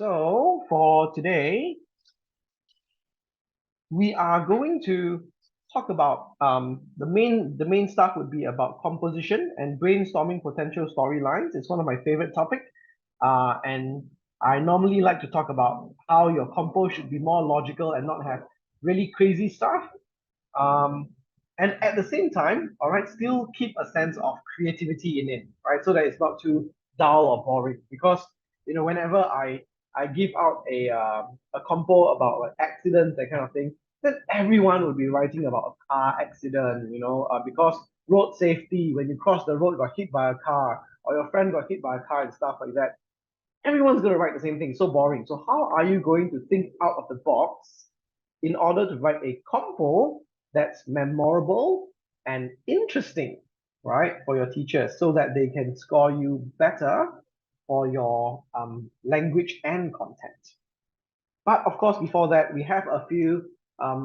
So for today, we are going to talk about the main stuff would be about composition and brainstorming potential storylines. It's one of my favorite topics, and I normally like to talk about how your compo should be more logical and not have really crazy stuff. Um, and at the same time, all right, still keep a sense of creativity in it, right? So that it's not too dull or boring. Because whenever I give out a compo about like accidents, that kind of thing, then everyone will be writing about a car accident, because road safety, when you cross the road, got hit by a car, or your friend got hit by a car and stuff like that. Everyone's going to write the same thing. So boring. So how are you going to think out of the box in order to write a compo that's memorable and interesting, right, for your teachers so that they can score you better for your language and content? But of course, before that, we have a few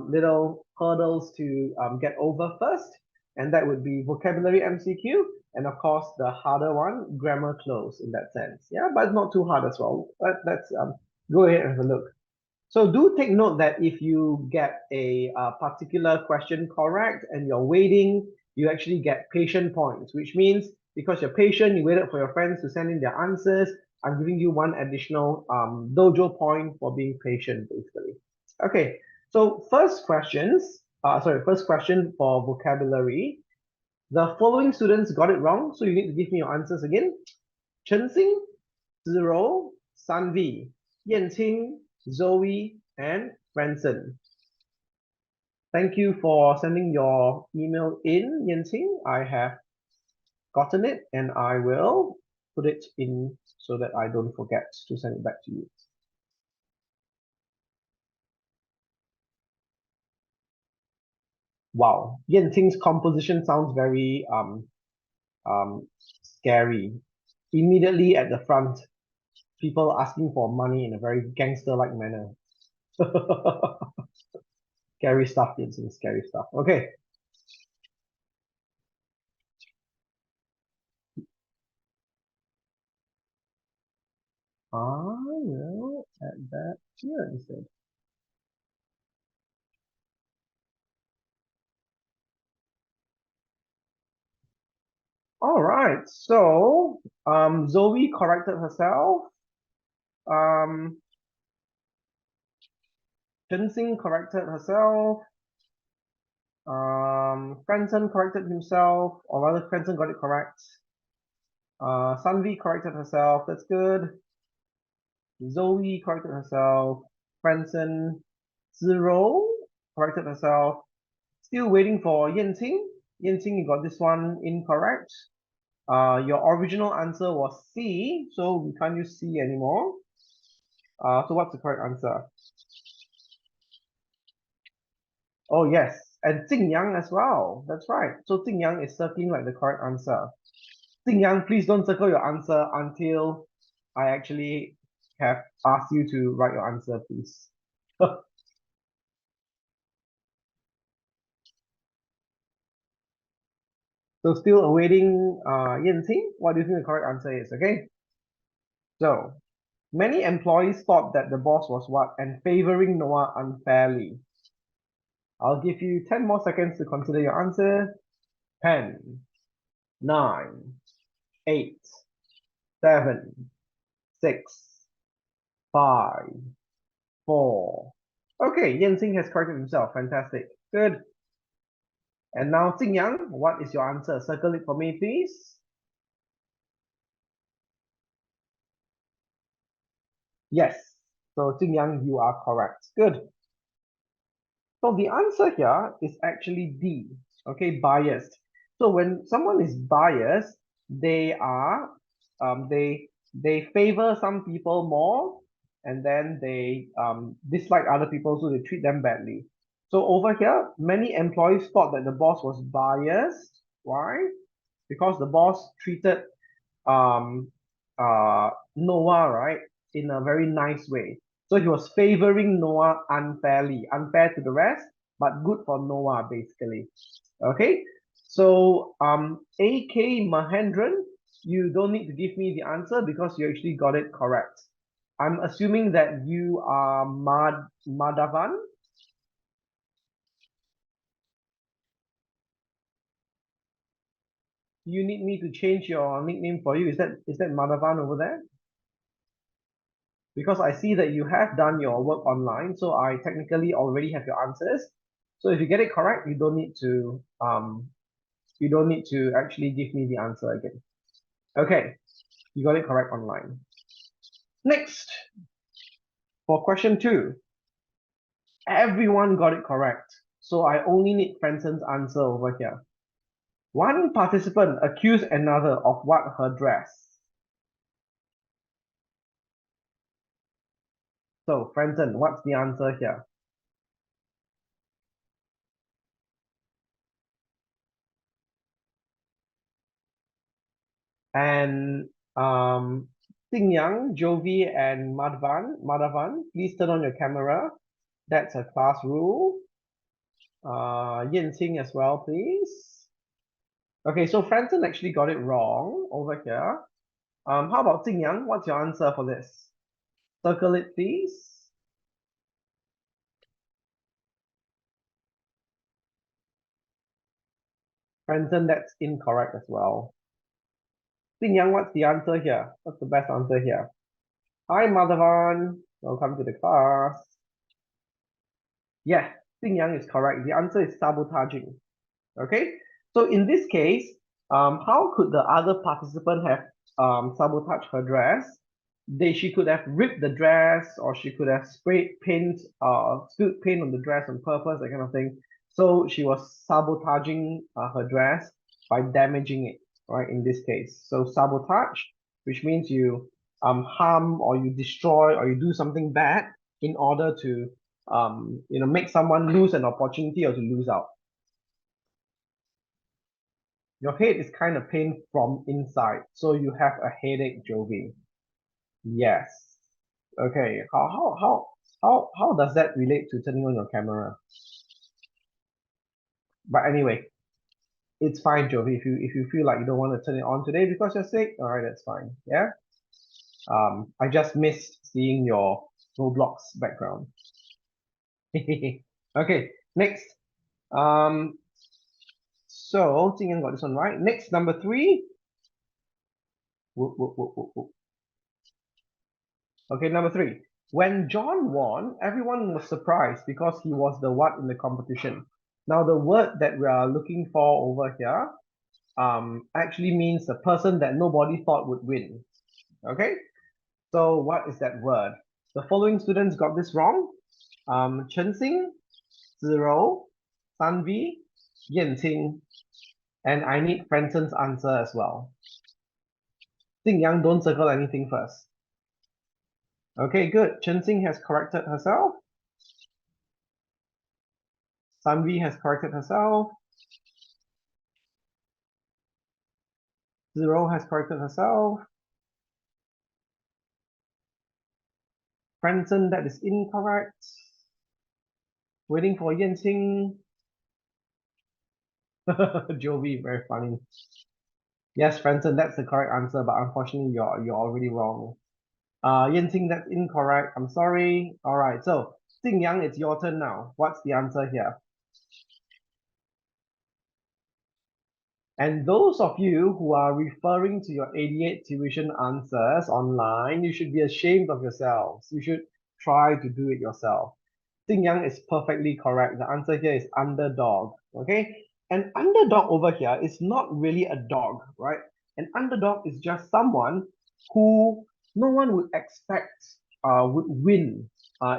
little hurdles to get over first, and that would be vocabulary MCQ, and of course, the harder one, grammar close in that sense. Yeah, but not too hard as well. But let's go ahead and have a look. So do take note that if you get a particular question correct and you're waiting, you actually get patient points, which means because you're patient, you waited for your friends to send in their answers, I'm giving you one additional dojo point for being patient, basically. Okay, so first question for vocabulary. The following students got it wrong, so you need to give me your answers again. Chen Xing, Zero, Sanvi, Yanqing, Zoe, and Branson. Thank you for sending your email in, Yanqing. I have gotten it and I will put it in so that I don't forget to send it back to you. Wow, Yanqing's composition sounds very scary. Immediately at the front, people asking for money in a very gangster-like manner. Scary stuff, Yanqing, scary stuff. Okay. I will add that here instead. All right, so Zoe corrected herself. Jensing corrected herself. Franson corrected himself, or rather, Franson got it correct. Sanvi corrected herself. That's good. Zoe corrected herself. Franson, Zero corrected herself. Still waiting for Yanqing. Yanqing, you got this one incorrect. Your original answer was C, so we can't use C anymore. So what's the correct answer? Oh, yes, and Jing Yang as well. That's right. So Jing Yang is circling like the correct answer. Jing Yang, please don't circle your answer until I actually have asked you to write your answer, please. So still awaiting Yanqing. What do you think the correct answer is? Okay. So many employees thought that the boss was what and favoring Noah unfairly. I'll give you 10 more seconds to consider your answer. 10, 9, 8, 7, 6, 5, 4. Okay, Yanqing has corrected himself. Fantastic. Good. And now, Xingyang, what is your answer? Circle it for me, please. Yes. So, Xingyang, you are correct. Good. So, the answer here is actually D. Okay, biased. So, when someone is biased, they are, they favor some people more, and then they dislike other people, so they treat them badly. So over here, many employees thought that the boss was biased. Why? Because the boss treated um, Noah, right, in a very nice way. So he was favoring Noah unfairly, unfair to the rest, but good for Noah, basically. Okay, so AK Mahendran, you don't need to give me the answer because you actually got it correct. I'm assuming that you are Madhavan. You need me to change your nickname for you. Is that Madhavan over there? Because I see that you have done your work online, so I technically already have your answers. So if you get it correct, you don't need to actually give me the answer again. Okay, you got it correct online. Next, for question 2, everyone got it correct. So I only need Fenton's answer over here. One participant accused another of what her dress. So Fenton, what's the answer here? And Xing Yang, Jovi, and Madhavan, please turn on your camera. That's a class rule. Yin Ting as well, please. Okay, so Franson actually got it wrong over here. How about Xing Yang? What's your answer for this? Circle it, please. Franson, that's incorrect as well. Xing Yang, what's the answer here? What's the best answer here? Hi, Madhavan. Welcome to the class. Yeah, Xing Yang is correct. The answer is sabotaging. Okay, so in this case, how could the other participant have sabotaged her dress? She could have ripped the dress, or she could have spilled paint on the dress on purpose, that kind of thing. So she was sabotaging her dress by damaging it, right? In this case, so sabotage, which means you harm or you destroy or you do something bad in order to make someone lose an opportunity or to lose out. Your head is kind of pain from inside, so you have a headache, Jovi. Yes. Okay. How does that relate to turning on your camera? But anyway, it's fine, Jovi. If you feel like you don't want to turn it on today because you're sick, all right, that's fine. Yeah. I just missed seeing your Roblox background. Okay. Next. So Jing got this one right. Next, number 3. Whoop, whoop, whoop, whoop, whoop. Okay, number 3. When John won, everyone was surprised because he was the what in the competition. Now, the word that we are looking for over here actually means the person that nobody thought would win. Okay, so what is that word? The following students got this wrong. Chen Xing, Zirou, Sanvi, Yanqing, and I need Franson's answer as well. Xing Yang, don't circle anything first. Okay, good. Chen Xing has corrected herself. Sanvi has corrected herself. Zirou has corrected herself. Franson, that is incorrect. Waiting for Yanqing. Jovi, very funny. Yes, Franson, that's the correct answer, but unfortunately you're already wrong. Yanqing, that's incorrect. I'm sorry. All right, so Xing Yang, it's your turn now. What's the answer here? And those of you who are referring to your 88 tuition answers online, you should be ashamed of yourselves. You should try to do it yourself. Xing Yang is perfectly correct. The answer here is underdog. Okay, an underdog over here is not really a dog, right? An underdog is just someone who no one would expect would win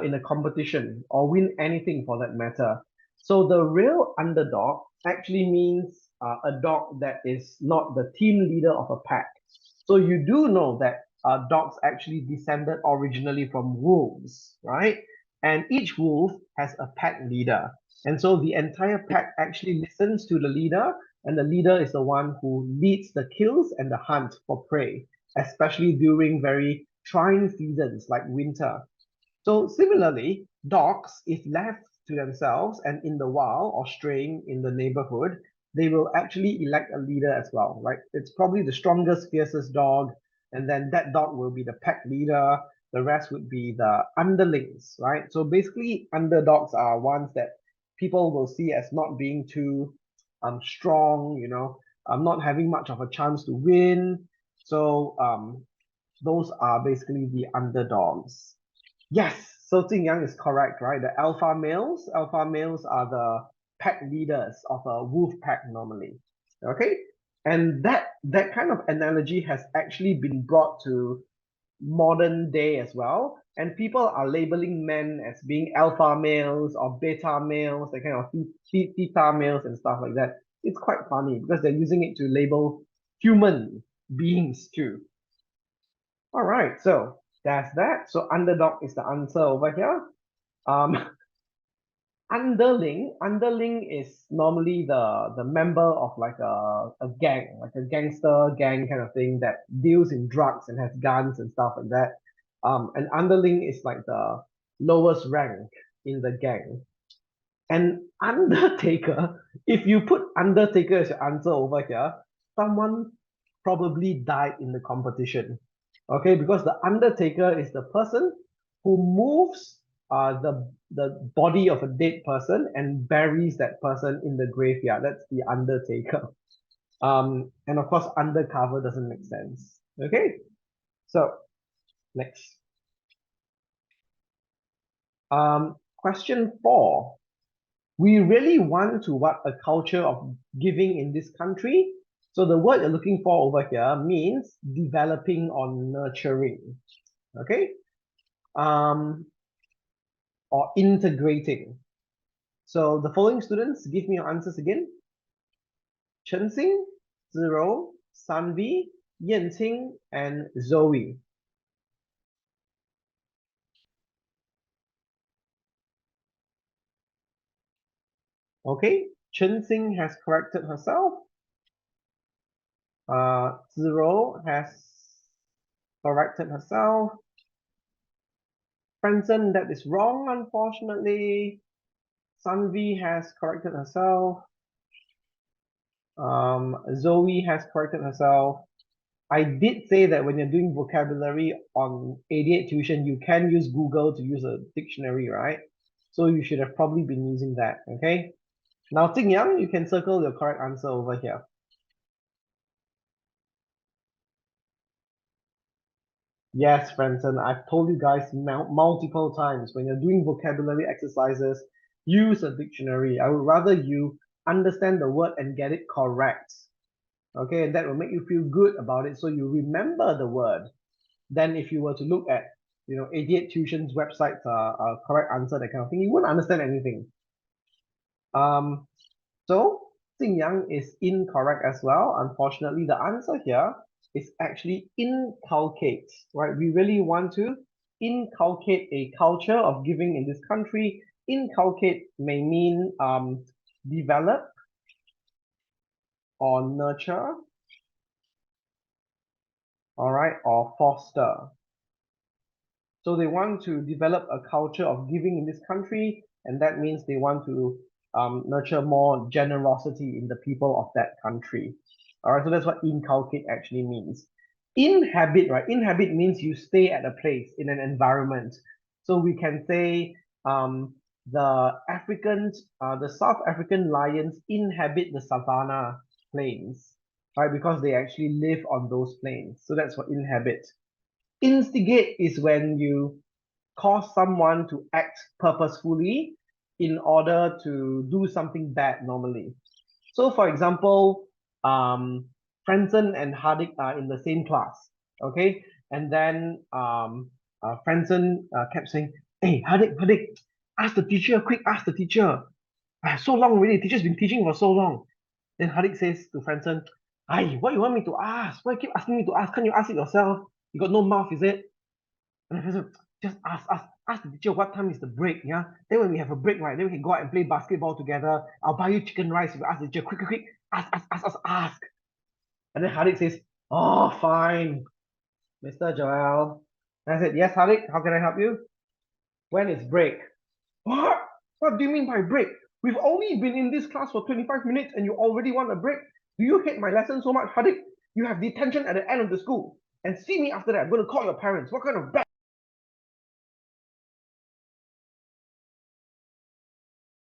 in a competition or win anything for that matter. So the real underdog actually means a dog that is not the team leader of a pack. So you do know that dogs actually descended originally from wolves, right? And each wolf has a pack leader. And so the entire pack actually listens to the leader, and the leader is the one who leads the kills and the hunt for prey, especially during very trying seasons like winter. So similarly, dogs, if left to themselves and in the wild or straying in the neighborhood, they will actually elect a leader as well, right? It's probably the strongest, fiercest dog, and then that dog will be the pack leader. the rest would be the underlings, right? So basically, underdogs are ones that people will see as not being too strong, not having much of a chance to win. So those are basically the underdogs. Yes, so Jing Yang is correct, right? The alpha males are the pack leaders of a wolf pack normally. Okay, and that kind of analogy has actually been brought to modern day as well. And people are labeling men as being alpha males or beta males, that kind of theta males and stuff like that. It's quite funny because they're using it to label human beings too. All right, so that's that. So underdog is the answer over here. Um, underling is normally the member of like a gang, like a gangster gang kind of thing that deals in drugs and has guns and stuff like that. An underling is like the lowest rank in the gang. And Undertaker, if you put Undertaker as your answer over here, someone probably died in the competition. Okay, because the Undertaker is the person who moves the body of a dead person and buries that person in the graveyard. That's the Undertaker. And of course, undercover doesn't make sense. Okay, so next. Question 4. We really want to what a culture of giving in this country. So the word you're looking for over here means developing or nurturing. Okay, or integrating. So the following students, give me your answers again. Chen Xing, Zirou, Sanvi, Yanqing, and Zoe. Okay, Chen Xing has corrected herself. Zirou has corrected herself. Franson, that is wrong, unfortunately. Sanvi has corrected herself. Zoe has corrected herself. I did say that when you're doing vocabulary on 88 tuition, you can use Google to use a dictionary, right? So you should have probably been using that, okay? Now, Jing Yang, you can circle your correct answer over here. Yes, Franson, I've told you guys multiple times, when you're doing vocabulary exercises, use a dictionary. I would rather you understand the word and get it correct. Okay, and that will make you feel good about it so you remember the word. Then if you were to look at 88 Tuition's website correct answer, that kind of thing, you wouldn't understand anything. So Jing Yang is incorrect as well. Unfortunately, the answer here is actually inculcate, right? We really want to inculcate a culture of giving in this country. Inculcate may mean develop or nurture, all right, or foster. So they want to develop a culture of giving in this country, and that means they want to nurture more generosity in the people of that country. All right, so that's what inculcate actually means. Inhabit, right? Inhabit means you stay at a place in an environment. So we can say the South African lions inhabit the savanna plains, right? Because they actually live on those plains. So that's what inhabit. Instigate is when you cause someone to act purposefully in order to do something bad normally. So for example, Franson and Hardik are in the same class, okay? And then Franson kept saying, hey, Hardik, ask the teacher, quick, ask the teacher. So long already, the teacher's been teaching for so long. Then Hardik says to Franson, hey, what you want me to ask? Why you keep asking me to ask? Can't you ask it yourself? You got no mouth, is it? And the person just ask the teacher what time is the break, yeah? Then when we have a break, right, then we can go out and play basketball together. I'll buy you chicken rice if you ask the teacher, quick, ask. And then Hardik says, oh, fine, Mr. Joel. And I said, yes, Hardik, how can I help you? When is break? What? What do you mean by break? We've only been in this class for 25 minutes and you already want a break? Do you hate my lesson so much, Hardik? You have detention at the end of the school. And see me after that. I'm going to call your parents. What kind of